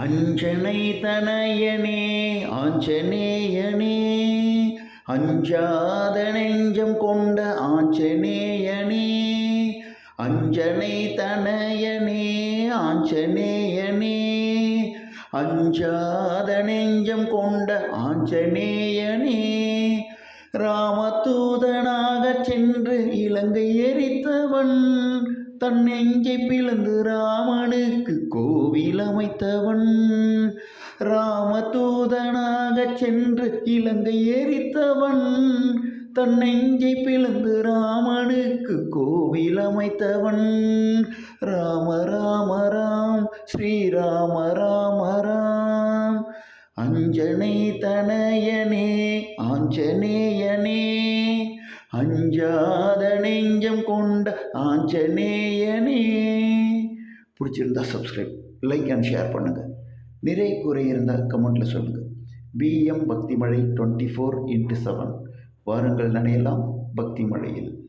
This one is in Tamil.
அஞ்சனை தனயனே ஆஞ்சநேயனே, அஞ்சாத நெஞ்சம் கொண்ட ஆஞ்சநேயனே. அஞ்சனை தனயனே ஆஞ்சநேயனே, அஞ்சாத நெஞ்சம் கொண்ட ஆஞ்சநேயனே. ராமதூதனாக சென்று இலங்கை எரித்தவன், தன் நெஞ்சை பிளந்து ராமனுக்கு கோவில் அமைத்தவன். ராமதூதனாக சென்று இலங்கை எரித்தவன், தன் நெஞ்சை பிளந்து ராமனுக்கு கோவில் அமைத்தவன். ராம ராம ராம் ஸ்ரீராம ராம ராம். அஞ்சனை தனயனே ஆஞ்சநேயனே, அஞ்சாத நெஞ்சம் கொண்ட ஆஞ்சநேயனே. பிடிச்சிருந்தா சப்ஸ்கிரைப், லைக் அண்ட் ஷேர் பண்ணுங்கள். நிறை குறை இருந்தால் கமெண்ட்டில் சொல்லுங்கள். BM பக்தி மழை 24x7. வாருங்கள் நனையலாம் பக்தி மழையில்.